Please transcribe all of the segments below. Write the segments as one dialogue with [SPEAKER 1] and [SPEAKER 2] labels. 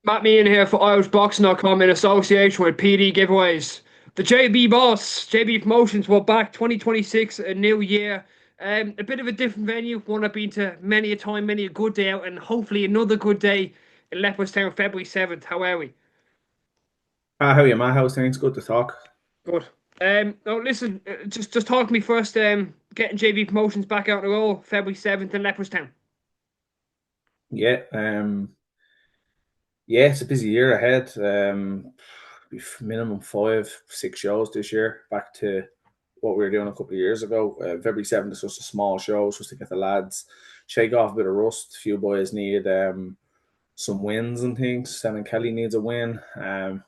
[SPEAKER 1] Matt Meehan here for IrishBoxing.com in association with PD Giveaways. The JB Boss, JB Promotions, we're back 2026, a new year. A bit of a different venue, one I've been to many a time, many a good day out, and hopefully another good day in Leopardstown, February 7th. How are we?
[SPEAKER 2] How are you, Matt? How's things? Good to talk.
[SPEAKER 1] Good. No, listen, just talk to me first. Getting JB Promotions back out on the roll, February 7th in Leopardstown.
[SPEAKER 2] Yeah, yeah, it's a busy year ahead. We've minimum 5, 6 shows this year, back to what we were doing a couple of years ago. February 7th is just a small show, just to get the lads shake off a bit of rust. A few boys need some wins and things. Sam and Kelly needs a win.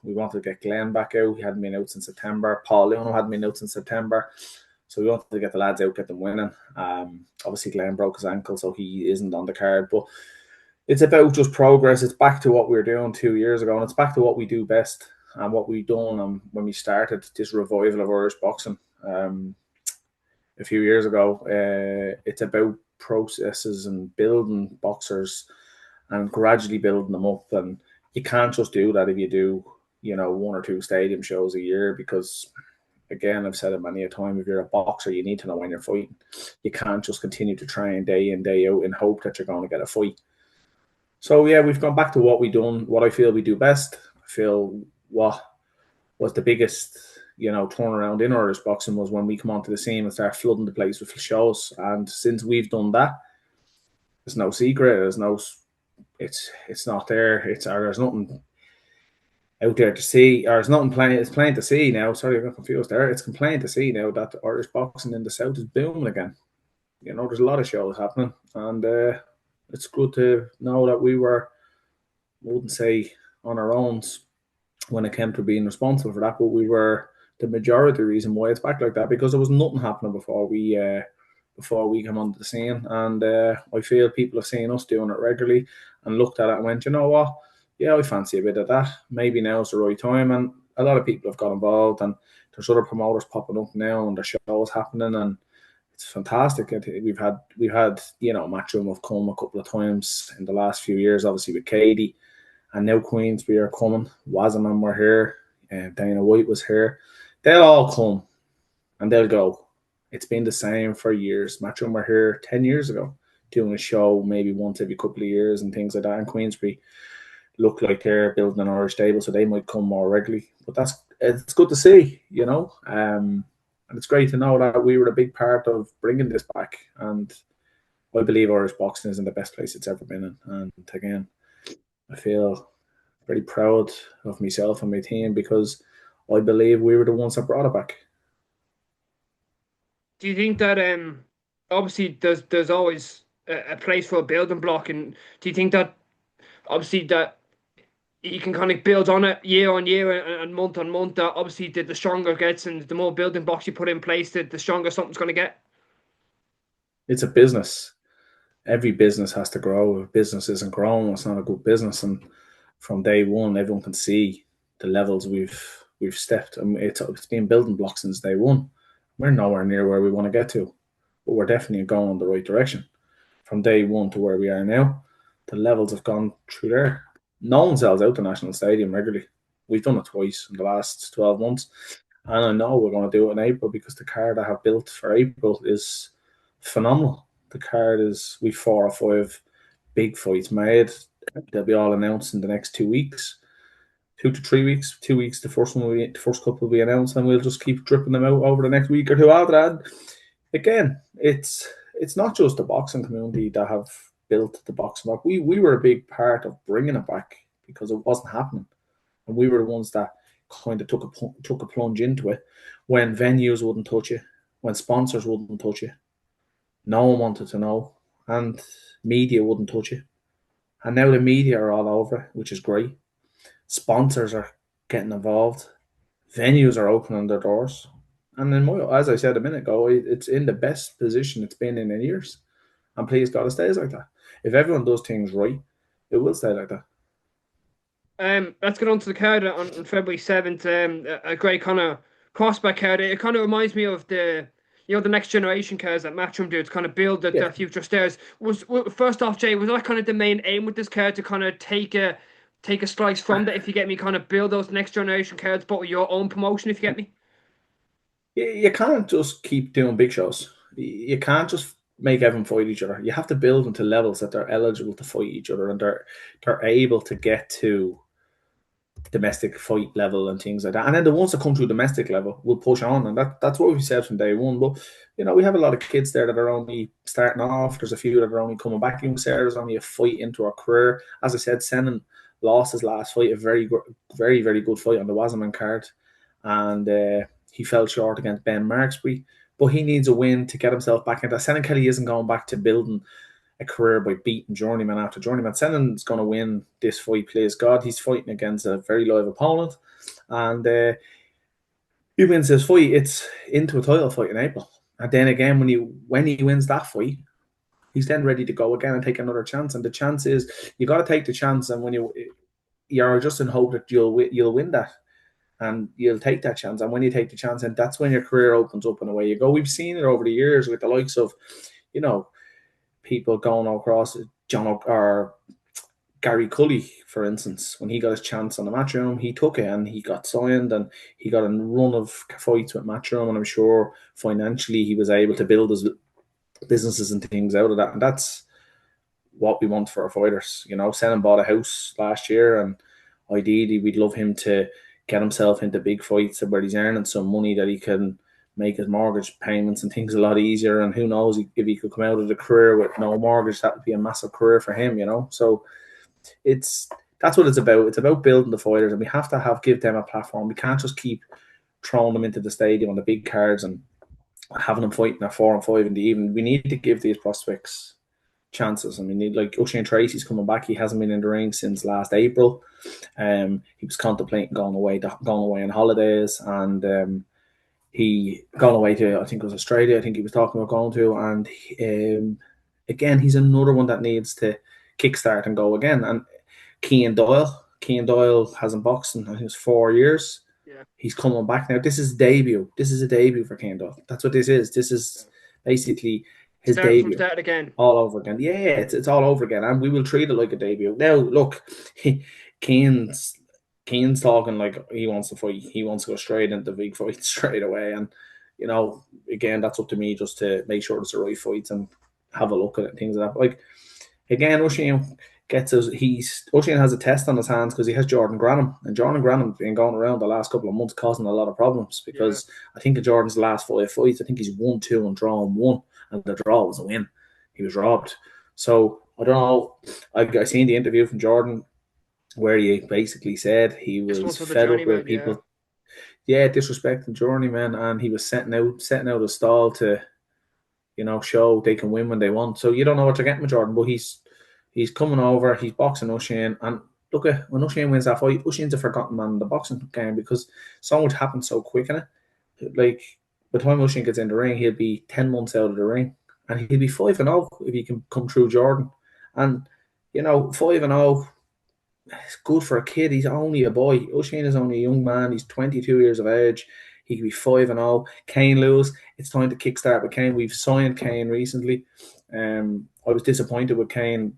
[SPEAKER 2] We wanted to get Glenn back out. He hadn't been out since September. Paul Leono hadn't been out since September. So we wanted to get the lads out, get them winning. Obviously Glenn broke his ankle, so he isn't on the card. But it's about just progress. It's back to what we were doing 2 years ago, and it's back to what we do best and what we done when we started this revival of Irish boxing a few years ago. It's about processes and building boxers and gradually building them up. And you can't just do that if you do, one or two stadium shows a year, because again, I've said it many a time, if you're a boxer, you need to know when you're fighting. You can't just continue to train day in, day out in hope that you're going to get a fight. So yeah, we've gone back to what we done, what I feel we do best. I feel what was the biggest, turnaround in Irish boxing was when we come onto the scene and start flooding the place with shows. And since we've done that, there's no secret. There's no, it's not there. There's nothing out there to see, or there's nothing plain. It's plain to see now. Sorry, I got confused there. It's plain to see now that Irish boxing in the south is booming again. There's a lot of shows happening, and it's good to know that we were, I wouldn't say on our own when it came to being responsible for that, but we were the majority reason why it's back like that, because there was nothing happening before we came onto the scene. And I feel people have seen us doing it regularly and looked at it and went, you know what? Yeah, I fancy a bit of that. Maybe now's the right time. And a lot of people have got involved, and there's other promoters popping up now, and the shows happening, and it's fantastic. We've had Matchroom have come a couple of times in the last few years, obviously with Katie, and now Queensbury are coming. Wazaman were here, and Dana White was here. They'll all come and they'll go. It's been the same for years. Matchroom were here 10 years ago, doing a show maybe once every couple of years and things like that. And Queensbury look like they're building an Irish stable, so they might come more regularly. But it's good to see, and it's great to know that we were a big part of bringing this back. And I believe Irish boxing is in the best place it's ever been in. And again, I feel very proud of myself and my team, because I believe we were the ones that brought it back.
[SPEAKER 1] Do you think that obviously there's always a place for a building block, and do you think that obviously that you can kind of build on year and month on month, that obviously the stronger it gets and the more building blocks you put in place, the stronger something's going to get?
[SPEAKER 2] It's a business. Every business has to grow. If business isn't growing, it's not a good business. And from day one, everyone can see the levels we've stepped. I mean, it's been building blocks since day one. We're nowhere near where we want to get to, but we're definitely going in the right direction. From day one to where we are now, the levels have gone through there. No one sells out the National Stadium regularly. We've done it twice in the last 12 months. And I know we're going to do it in April, because the card I have built for April is phenomenal. The card is, we've 4 or 5 big fights made. They'll be all announced in the next 2 weeks, 2 to 3 weeks. 2 weeks, the first couple will be announced, and we'll just keep dripping them out over the next week or two after that. Again, it's not just the boxing community that have built the boxing back. We were a big part of bringing it back, because it wasn't happening, and we were the ones that kind of took a plunge into it when venues wouldn't touch you, when sponsors wouldn't touch you. No one wanted to know, and media wouldn't touch it. And now the media are all over it, which is great. Sponsors are getting involved. Venues are opening their doors. And then, as I said a minute ago, it's in the best position it's been in years. And please God, it stays like that. If everyone does things right, it will stay like that.
[SPEAKER 1] Let's get on to the card on February 7th. A great kind of prospect card. It kind of reminds me of the next generation cards that Matchroom do to kind of build
[SPEAKER 2] Yeah.
[SPEAKER 1] their future stars. First off, Jay, was that kind of the main aim with this card, to kind of take a slice from that, if you get me, kind of build those next generation cards, but with your own promotion, if you get me?
[SPEAKER 2] You can't just keep doing big shows. You can't just make everyone fight each other. You have to build them to levels that they're eligible to fight each other, and they're able to get to domestic fight level and things like that. And then the ones that come to domestic level will push on, and that's what we said from day one. But we have a lot of kids there that are only starting off. There's a few that are only coming back. Even Sarah's only a fight into her career. As I said, Senan lost his last fight, a very, very, very good fight on the Wasserman card, and he fell short against Ben Marksbury. But he needs a win to get himself back into. Senan Kelly isn't going back to building a career by beating Journeyman after Journeyman. Senan's going to win this fight, please God. He's fighting against a very live opponent, and he wins this fight. It's into a title fight in April, and then again when he wins that fight, he's then ready to go again and take another chance. And the chance is you got to take the chance, and when you're just in hope that you'll win that, and you'll take that chance. And when you take the chance, and that's when your career opens up and away you go. We've seen it over the years with the likes of, people going across John or Gary Cully, for instance. When he got his chance on the Matchroom, he took it and he got signed, and he got a run of fights with Matchroom, and I'm sure financially he was able to build his businesses and things out of that. And that's what we want for our fighters. Senan bought a house last year, and ideally we'd love him to get himself into big fights where he's earning some money that he can make his mortgage payments and things a lot easier. And who knows, if he could come out of the career with no mortgage, that would be a massive career for him, So that's what it's about. It's about building the fighters, and we have to give them a platform. We can't just keep throwing them into the stadium on the big cards and having them fighting at 4 and 5 in the evening. We need to give these prospects chances. I mean, like O'Shane Tracy's coming back. He hasn't been in the ring since last April. He was contemplating going away on holidays, and he gone away to, I think it was Australia. I think he was talking about going to, and again, he's another one that needs to kickstart and go again. And Cian Doyle hasn't boxed in, I think it's 4 years.
[SPEAKER 1] Yeah.
[SPEAKER 2] He's coming back now. This is debut. This is a debut for Cian Doyle. That's what this is. This is basically his debut.
[SPEAKER 1] From start again.
[SPEAKER 2] All over again. Yeah, it's all over again, and we will treat it like a debut. Now, look, Cian's talking like he wants to fight. He wants to go straight into the big fight straight away. And, again, that's up to me just to make sure it's the right fights and have a look at it, things like that. Like, again, O'Shane has a test on his hands because he has Jordan Granham. And Jordan Granham's been going around the last couple of months causing a lot of problems because I think in Jordan's last 5 fights, I think he's 1-2 and drawn 1. And the draw was a win. He was robbed. So, I don't know. I seen the interview from Jordan where he basically said he was fed up with people, disrespecting journeymen, and he was setting out a stall to, show they can win when they want. So you don't know what you're getting with Jordan, but he's coming over, he's boxing O'Shane, and look at when O'Shane wins that fight, O'Shane's a forgotten man in the boxing game because so much happens so quick in it. Like by the time O'Shane gets in the ring, he'll be 10 months out of the ring, and he'll be 5-0 if he can come through Jordan. And 5-0. It's good for a kid. He's only a boy. O'Shane is only a young man. He's 22 years of age. He could be 5-0. Kane Lewis, it's time to kickstart with Kane. We've signed Kane recently. I was disappointed with Kane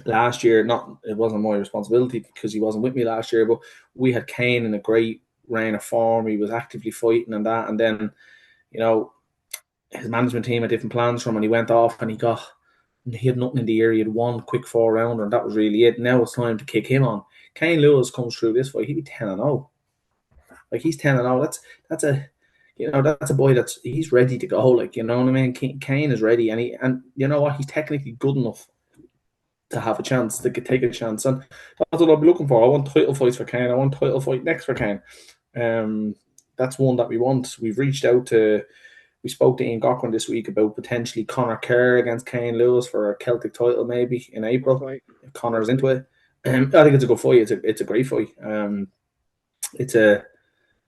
[SPEAKER 2] last year. It wasn't my responsibility because he wasn't with me last year, but we had Kane in a great reign of form. He was actively fighting and that. And then, his management team had different plans for him, and he went off and he had nothing in the year. He had one quick 4-rounder, and that was really it. Now it's time to kick him on. Kane Lewis comes through this fight, he'd be 10-0. Like he's 10-0. That's a boy he's ready to go. Like, you know what I mean? Kane is ready, and you know what? He's technically good enough to have a chance, to take a chance, and that's what I'll be looking for. I want title fights for Kane. I want title fight next for Kane. That's one that we want. We spoke to Ian Cochran this week about potentially Conor Kerr against Kane Lewis for a Celtic title maybe in April. If Conor's into it, I think it's a good fight. It's a great fight.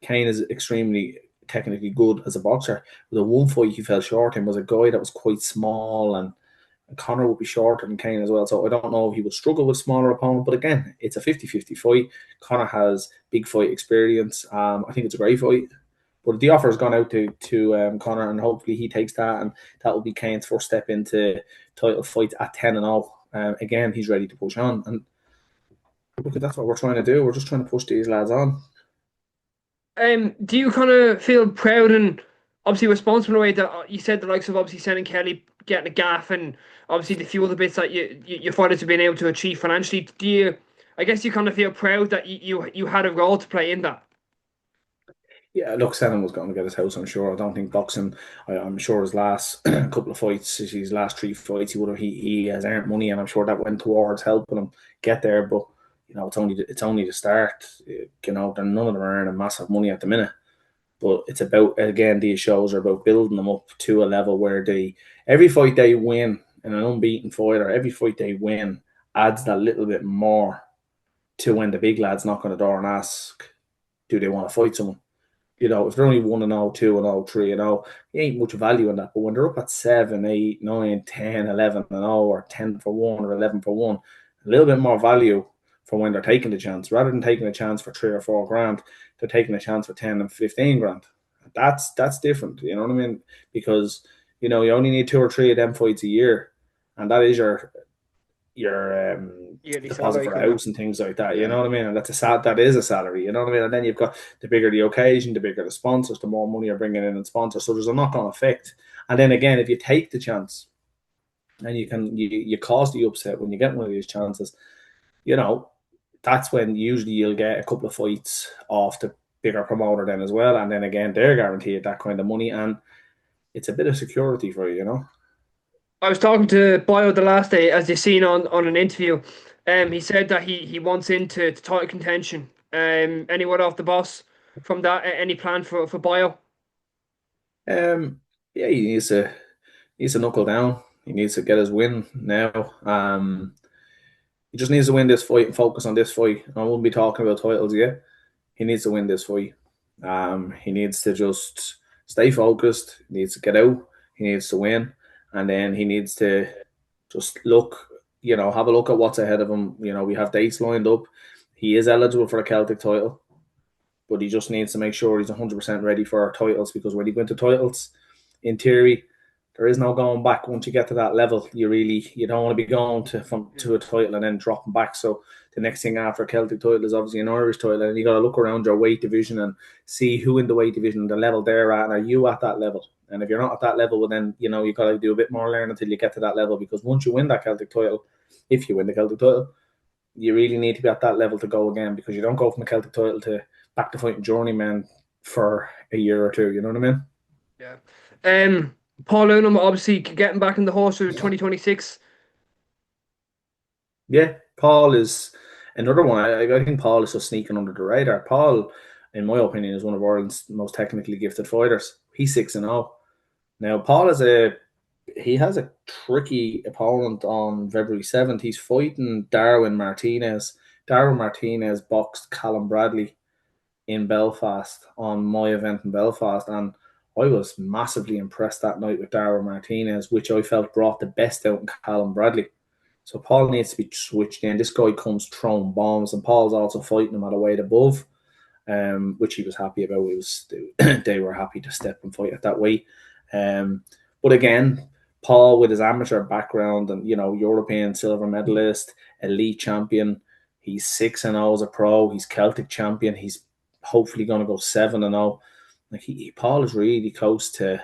[SPEAKER 2] Kane is extremely technically good as a boxer. The one fight he fell short in was a guy that was quite small, and Conor would be shorter than Kane as well. So I don't know if he would struggle with smaller opponent. But again, it's a 50-50 fight. Conor has big fight experience. I think it's a great fight. But the offer has gone out to Conor, and hopefully he takes that, and that will be Kane's first step into title fights at 10-0. Again, he's ready to push on. And look, that's what we're trying to do. We're just trying to push these lads on.
[SPEAKER 1] Do you kind of feel proud and obviously responsible in a way that you said the likes of obviously sending Kelly getting a gaff and obviously the few other bits that your fighters have been able to achieve financially? Do you? I guess you kind of feel proud that you had a role to play in that.
[SPEAKER 2] Yeah, look, Senan was going to get his house, I'm sure. I don't think boxing, I'm sure his last couple of fights, his last 3 fights, he has earned money, and I'm sure that went towards helping him get there. But it's only the start. None of them are earning massive money at the minute. But it's about, again, these shows are about building them up to a level where every fight they win, and an unbeaten fighter, every fight they win adds that little bit more to when the big lads knock on the door and ask, do they want to fight someone? If they're only 1-0, 2-0, 3-0, you ain't much value in that. But when they're up at 7, 8, 9, 10, 11-0, or 10 for 1 or 11 for 1, a little bit more value for when they're taking the chance. Rather than taking a chance for 3 or 4 grand, they're taking a chance for 10 and 15 grand. That's different, you know what I mean? Because, you only need 2 or 3 of them fights a year, and that is your
[SPEAKER 1] Yearly
[SPEAKER 2] deposit
[SPEAKER 1] salary
[SPEAKER 2] for a
[SPEAKER 1] kind of.
[SPEAKER 2] house and things like that. You
[SPEAKER 1] Yeah.
[SPEAKER 2] know what I mean? And that is a salary. You know what I mean? And then you've got the bigger the occasion, the bigger the sponsors, the more money you're bringing in sponsors. So there's a knock on effect. And then again, if you take the chance and you cause the upset when you get one of these chances, that's when usually you'll get a couple of fights off the bigger promoter then as well. And then again, they're guaranteed that kind of money, and it's a bit of security for you.
[SPEAKER 1] I was talking to Bio the last day, as you seen on an interview. He said that he wants into title contention. Any word off the boss from that? Any plan for Bio?
[SPEAKER 2] Yeah, he needs to knuckle down. He needs to get his win now. He just needs to win this fight and focus on this fight. I won't be talking about titles yet. He needs to win this fight. He needs to just stay focused. He needs to get out. He needs to win, and then he needs to just look. Have a look at what's ahead of him. We have dates lined up. He is eligible for a Celtic title, but he just needs to make sure he's 100% ready for our titles, because when he went to titles, in theory, there is no going back. Once you get to that level, you don't want to be going to a title and then dropping back. So the next thing after a Celtic title is obviously an Irish title, and you got to look around your weight division and see who in the weight division, the level they're at, and are you at that level? And if you're not at that level, well, then you got to do a bit more learning until you get to that level, because once you win that Celtic title, if you win the Celtic title, you really need to be at that level to go again, because you don't go from a Celtic title to back to fighting journeyman for a year or two. You know what I mean?
[SPEAKER 1] Yeah. Paul Unum obviously getting back in the horse for 2026.
[SPEAKER 2] Yeah, Paul is another one. I think Paul is just sneaking under the radar. Paul, in my opinion, is one of Ireland's most technically gifted fighters. He's 6-0. Now, Paul has a tricky opponent on February 7th. He's fighting Darwin Martinez. Darwin Martinez boxed Callum Bradley in Belfast on my event in Belfast, and I was massively impressed that night with Darwin Martinez, which I felt brought the best out in Callum Bradley. So Paul needs to be switched in. This guy comes throwing bombs, and Paul's also fighting him at a weight above, which he was happy about. They were happy to step and fight at that weight. But again, Paul, with his amateur background and European silver medalist, elite champion, he's 6-0 as a pro. He's Celtic champion. He's hopefully going to go 7-0. Like Paul is really close to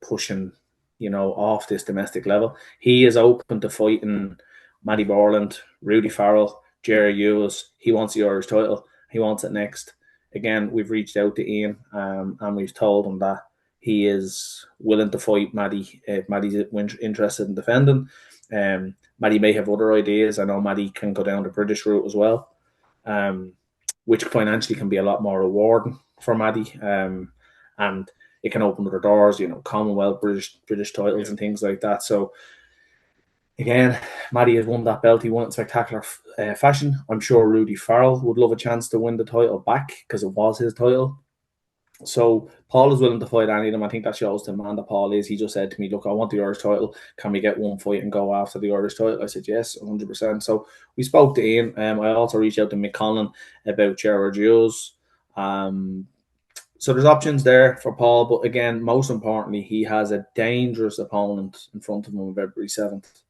[SPEAKER 2] pushing, off this domestic level. He is open to fighting Matty Borland, Rudy Farrell, Jerry Hughes. He wants the Irish title. He wants it next. Again, we've reached out to Ian, and we've told him that he is willing to fight Matty if Matty's interested in defending. Matty may have other ideas. I know Matty can go down the British route as well, which financially can be a lot more rewarding for Matty. And it can open other doors, Commonwealth, British titles and things like that. So again, Matty has won that belt. He won it in spectacular fashion. I'm sure Rudy Farrell would love a chance to win the title back, because it was his title. So Paul is willing to fight any of them. I think that shows the man that Paul is. He just said to me, look, I want the Irish title. Can we get one fight and go after the Irish title? I said, yes, 100%. So we spoke to Ian. I also reached out to Mick Conlon about Gerard Hughes. So there's options there for Paul. But again, most importantly, he has a dangerous opponent in front of him on February 7th.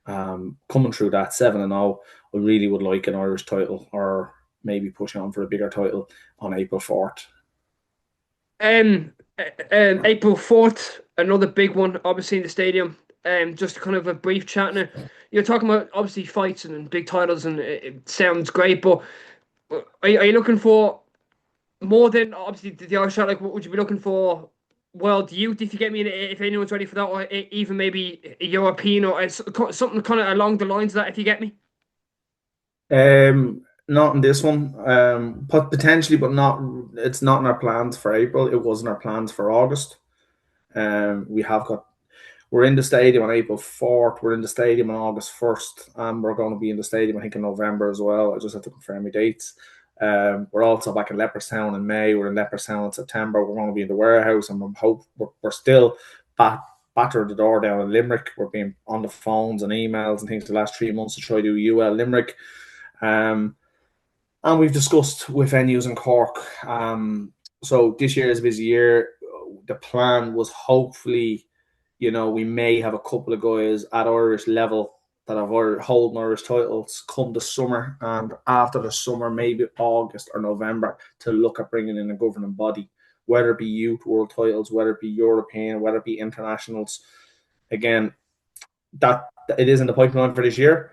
[SPEAKER 2] Coming through that 7-0, I really would like an Irish title, or maybe push on for a bigger title on April 4th.
[SPEAKER 1] April 4th, another big one, obviously in the stadium. Just kind of a brief chat now. You're talking about obviously fights and big titles, and it sounds great, but are you looking for more than obviously the Irish shot? Like, what would you be looking for? World youth, if you get me, if anyone's ready for that, or even maybe a European or something kind of along the lines of that, if you get me.
[SPEAKER 2] Not in this one. But potentially, but not. It's not in our plans for April. It wasn't our plans for August. We have got. We're in the stadium on April 4th. We're in the stadium on August 1st, and we're going to be in the stadium, I think, in November as well. I just have to confirm my dates. We're also back in Leopardstown in May. We're in Leopardstown in September. We're going to be in the warehouse, and we're still battered the door down in Limerick. We're being on the phones and emails and things the last 3 months to try to do UL Limerick. And we've discussed with venues in Cork. So this year is a busy year. The plan was hopefully, we may have a couple of guys at Irish level that have holding Irish titles come the summer, and after the summer, maybe August or November, to look at bringing in a governing body, whether it be youth world titles, whether it be European, whether it be internationals. Again, that it is in the pipeline for this year,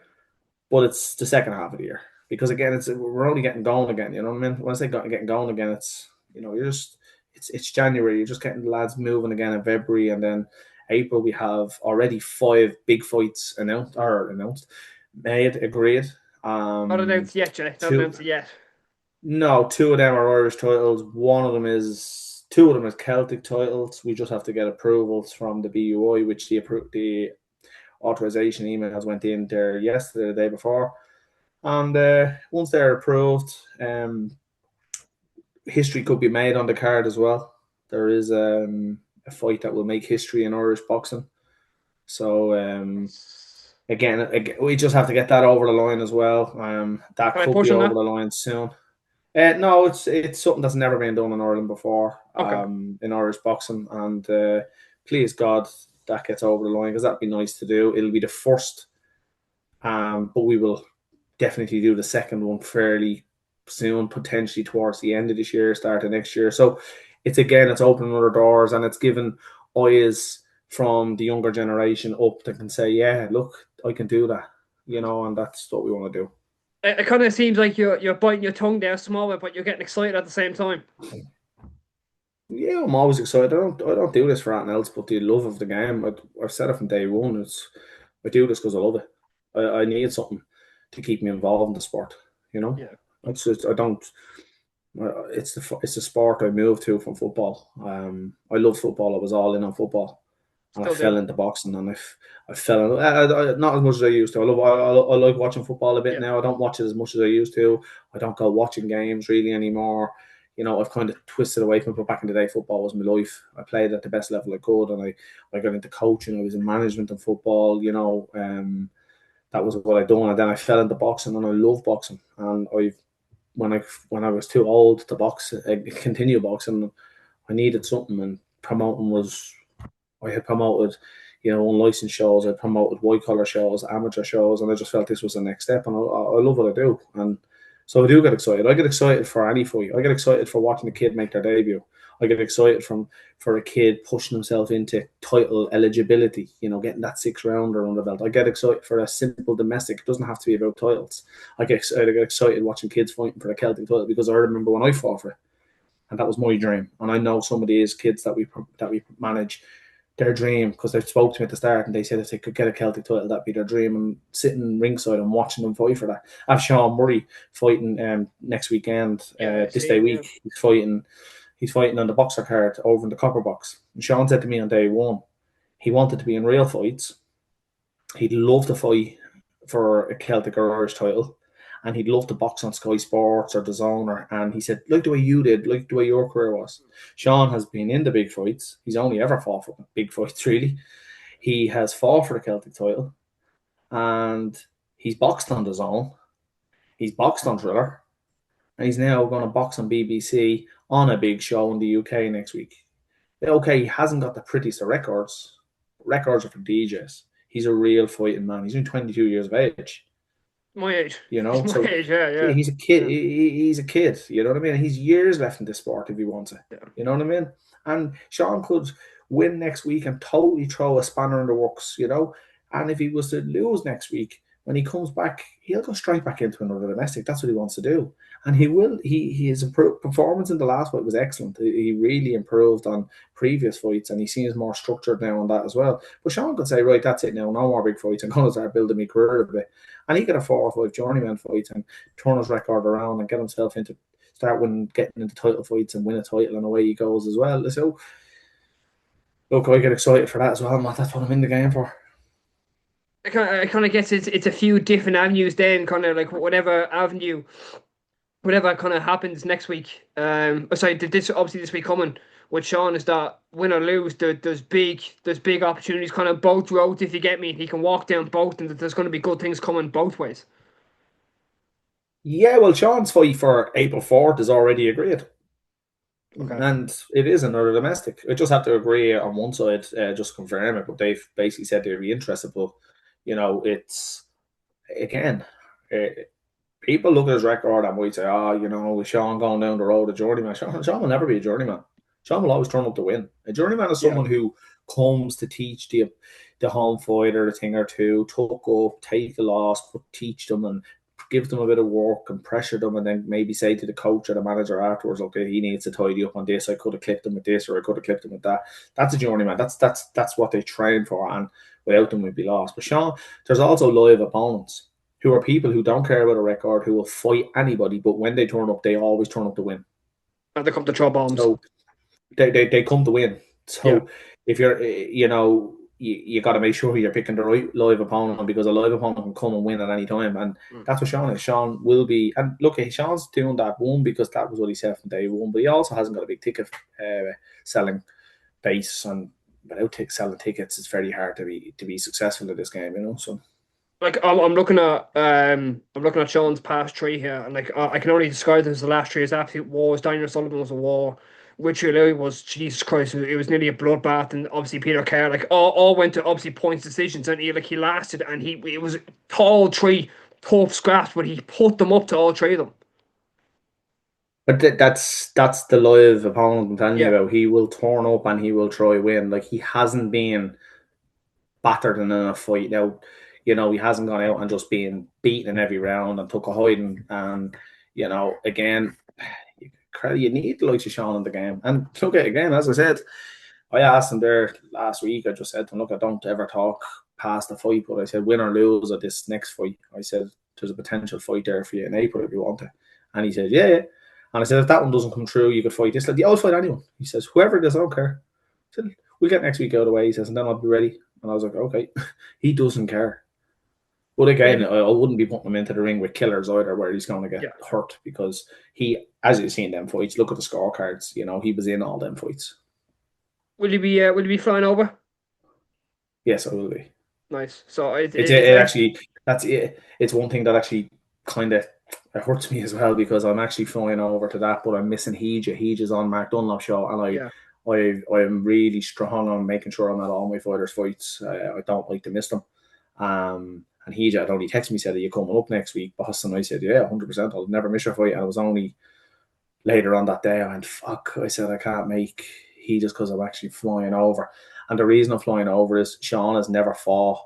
[SPEAKER 2] but it's the second half of the year, because again, we're only getting going again. You know what I mean? When I say getting going again, it's it's January. You're just getting the lads moving again in February, and then April we have already 5 big fights announced, made, agreed.
[SPEAKER 1] Not announced yet, Jay. Not
[SPEAKER 2] Two,
[SPEAKER 1] announced yet.
[SPEAKER 2] no, 2 of them are Irish titles. Two of them is Celtic titles. We just have to get approvals from the BUI, which the authorization emails went in there yesterday, the day before. And once they're approved, history could be made on the card as well. There is a fight that will make history in Irish boxing. So again, we just have to get that over the line as well. That
[SPEAKER 1] Can I
[SPEAKER 2] could
[SPEAKER 1] push
[SPEAKER 2] be
[SPEAKER 1] on
[SPEAKER 2] over
[SPEAKER 1] that?
[SPEAKER 2] the line soon. No, it's something that's never been done in Ireland before.
[SPEAKER 1] Okay.
[SPEAKER 2] In Irish boxing, and please God that gets over the line, because that'd be nice to do. It'll be the first, but we will definitely do the second one fairly soon, potentially towards the end of this year, start of next year. So it's opening other doors, and it's given eyes from the younger generation up that can say, yeah, look, I can do that, and that's what we want to do.
[SPEAKER 1] It kind of seems like you're biting your tongue there, small bit, but you're getting excited at the same time.
[SPEAKER 2] Yeah, I'm always excited. I don't do this for anything else but the love of the game. I've said it from day one. I do this because I love it. I need something to keep me involved in the sport.
[SPEAKER 1] Yeah.
[SPEAKER 2] It's just, I don't. It's the sport I moved to from football. I love football. I was all in on football, and I
[SPEAKER 1] Still do.
[SPEAKER 2] fell into boxing, and I fell in, not as much as I used to. I like watching football a bit
[SPEAKER 1] Yeah.
[SPEAKER 2] now. I don't watch it as much as I used to. I don't go watching games really anymore. I've kind of twisted away from it. But back in the day, football was my life. I played at the best level I could, and I got into coaching. I was in management and football. That was what I done, and then I fell into boxing, and I love boxing. And when I was too old to box, continue boxing, I needed something, and promoting was. I had promoted, unlicensed shows. I promoted white collar shows, amateur shows, and I just felt this was the next step. And I love what I do, and so I do get excited. I get excited for any fight. I get excited for watching a kid make their debut. I get excited for a kid pushing himself into title eligibility. Getting that 6 rounder under the belt. I get excited for a simple domestic. It doesn't have to be about titles. I get excited watching kids fighting for the Celtic title, because I remember when I fought for it, and that was my dream. And I know some of these kids that we manage, their dream, because they spoke to me at the start and they said if they could get a Celtic title, that'd be their dream. And sitting ringside and watching them fight for that. I have Sean Murray fighting next weekend,
[SPEAKER 1] Yeah.
[SPEAKER 2] this day week. He's fighting on the boxer card over in the copper box. And Sean said to me on day one, he wanted to be in real fights. He'd love to fight for a Celtic or Irish title, and he'd love to box on Sky Sports or DAZN. And he said, like the way you did, like the way your career was. Sean has been in the big fights. He's only ever fought for big fights, really. He has fought for the Celtic title, and he's boxed on DAZN. He's boxed on Thriller, and he's now going to box on BBC on a big show in the UK next week. Okay, he hasn't got the prettiest of records. Records are for DJs. He's a real fighting man. He's only 22 years of age.
[SPEAKER 1] My age.
[SPEAKER 2] You
[SPEAKER 1] He's
[SPEAKER 2] know,
[SPEAKER 1] my
[SPEAKER 2] so
[SPEAKER 1] age. Yeah, yeah,
[SPEAKER 2] he's a kid.
[SPEAKER 1] yeah,
[SPEAKER 2] He's a kid. You know what I mean? He's years left in this sport if he wants it.
[SPEAKER 1] yeah.
[SPEAKER 2] You know what I mean? And Sean could win next week and totally throw a spanner in the works. You know, and if he was to lose next week, when he comes back, he'll go straight back into another domestic. That's what he wants to do, and he will. His performance in the last fight was excellent. He really improved on previous fights, and he seems more structured now on that as well. But Sean could say, right, that's it now. No more big fights. I'm going to start building my career a bit, and he got a 4 or 5 journeyman fights and turn his record around and get himself into start winning, getting into title fights and win a title, and away he goes as well. So look, I get excited for that as well, man. That's what I'm in the game for.
[SPEAKER 1] I kind of guess it's a few different avenues then, kind of like whatever avenue, whatever kind of happens next week. Sorry, this obviously this week coming with Sean is that win or lose, there's big opportunities kind of both roads. If you get me, he can walk down both, and there's going to be good things coming both ways.
[SPEAKER 2] Yeah, well, Sean's fight for April 4th is already agreed.
[SPEAKER 1] Okay.
[SPEAKER 2] And it is another domestic. I just have to agree on one side, just confirm it, but they've basically said they'd be interested. But, it's, again, uh, people look at his record and might say, oh, with Sean going down the road, a journeyman. Sean will never be a journeyman. Sean will always turn up to win. A journeyman is
[SPEAKER 1] Yeah.
[SPEAKER 2] someone who comes to teach the home fighter a thing or two, tuck up, take the loss, but teach them and give them a bit of work and pressure them, and then maybe say to the coach or the manager afterwards, okay, he needs to tidy up on this. I could have clipped him with this, or I could have clipped him with that. That's a journeyman. That's what they train for, and without them, we'd be lost. But Sean, there's also live opponents who are people who don't care about a record, who will fight anybody, but when they turn up, they always turn up to win.
[SPEAKER 1] And they come to throw bombs.
[SPEAKER 2] So they come to win.
[SPEAKER 1] Yeah.
[SPEAKER 2] So if you're, you got to make sure you're picking the right live opponent, because a live opponent can come and win at any time. And that's what Sean is. Sean will be, and look, Sean's doing that one because that was what he said from day one, but he also hasn't got a big ticket selling base, and without selling tickets, it's very hard to be successful at this game, So
[SPEAKER 1] Like I'm looking at Sean's past three here, and like I can only describe them as the last three as absolute wars. Daniel Sullivan was a war. Richard Louis was Jesus Christ. It was nearly a bloodbath, and obviously Peter Kerr, like all went to obviously points decisions, and he lasted, and it was all three tough scraps, but he put them up to all three of them.
[SPEAKER 2] But that's the live opponent I'm telling you
[SPEAKER 1] Yeah,
[SPEAKER 2] about. He will turn up and he will try win. Like, he hasn't been battered in a fight. Now, he hasn't gone out and just been beaten in every round and took a hiding. And, again, you need the likes of Sean in the game. And look, again, as I said, I asked him there last week, I just said to him, look, I don't ever talk past the fight, but I said, win or lose at this next fight, I said, there's a potential fight there for you in April if you want it. And he said, yeah. And I said, if that one doesn't come true, you could fight this. Like, I'll fight anyone. He says, whoever it is, I don't care. I said, we'll get next week out of the way. He says, and then I'll be ready. And I was like, okay. He doesn't care. But again, I wouldn't be putting him into the ring with killers either, where he's going to get hurt, because he, as you've seen them fights, look at the scorecards. He was in all them fights.
[SPEAKER 1] will you be flying over?
[SPEAKER 2] Yes, I will be.
[SPEAKER 1] Nice. So
[SPEAKER 2] it actually, that's it. It's one thing that actually kind of hurts me as well, because I'm actually flying over to that, but I'm missing Heja. Heja's on Mark Dunlop's show, and I'm really strong on making sure I'm at all my fighters' fights. I don't like to miss them. And Heja had only texted me, said, are you coming up next week, boss? And I said, yeah, 100%. I'll never miss your fight. And it was only later on that day I went, fuck. I said, I can't make Heja because I'm actually flying over. And the reason I'm flying over is Sean has never fought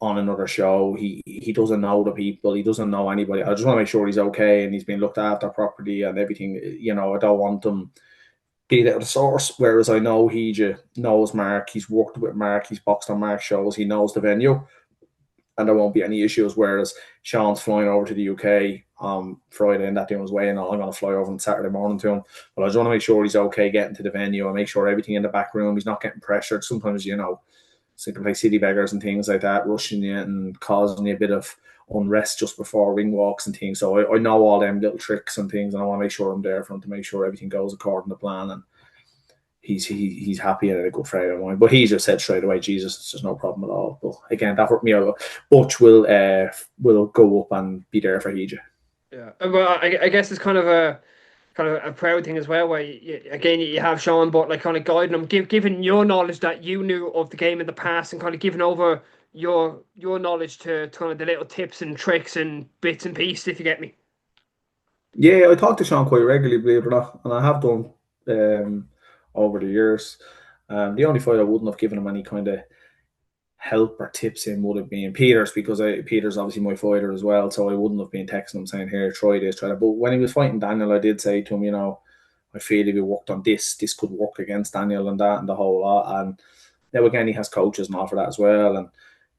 [SPEAKER 2] on another show. He doesn't know the people. He doesn't know anybody. I just want to make sure he's okay and he's been looked after properly and everything. I don't want him beat out of the source. Whereas I know Heja knows Mark. He's worked with Mark. He's boxed on Mark's shows. He knows the venue. And there won't be any issues. Whereas Sean's flying over to the UK Friday, and that doing his way, and I'm going to fly over on Saturday morning to him. But I just want to make sure he's okay getting to the venue and make sure everything in the back room, he's not getting pressured. Sometimes, so you can play city beggars and things like that, rushing you and causing you a bit of unrest just before ring walks and things. So I know all them little tricks and things, and I want to make sure I'm there for him to make sure everything goes according to plan. And he's happy and a good friend of mine. But he just said straight away, Jesus, there's no problem at all. But again, that hurt me out. Butch will go up and be there for Heja.
[SPEAKER 1] Yeah, well, I guess it's kind of a proud thing as well, where you have Sean, but like kind of guiding him, giving your knowledge that you knew of the game in the past, and kind of giving over your knowledge to kind of the little tips and tricks and bits and pieces, if you get me.
[SPEAKER 2] Yeah, I talk to Sean quite regularly, believe it or not, and I have done over the years. The only fight I wouldn't have given him any kind of help or tips in would have been Peter's, because Peter's obviously my fighter as well, so I wouldn't have been texting him saying, here, try this, try that. But when he was fighting Daniel, I did say to him, you know, I feel if we worked on this could work against Daniel and that and the whole lot. And now again, he has coaches and all for that as well. And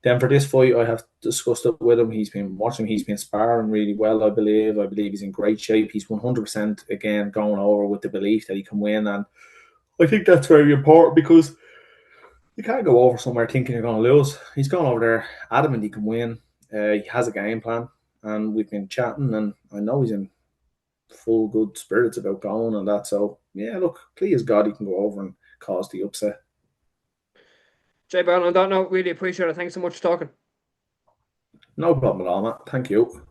[SPEAKER 2] then for this fight, I have discussed it with him. He's been watching, he's been sparring really well, I believe. I believe he's in great shape. He's 100% again going over with the belief that he can win. And I think that's very important, because you can't go over somewhere thinking you're going to lose. He's gone over there adamant he can win. He has a game plan, and we've been chatting, and I know he's in full good spirits about going and that. So, yeah, look, please God, he can go over and cause the upset.
[SPEAKER 1] Jay Byrne, on that note, really appreciate it. Thanks so much for talking.
[SPEAKER 2] No problem at all, Matt. Thank you.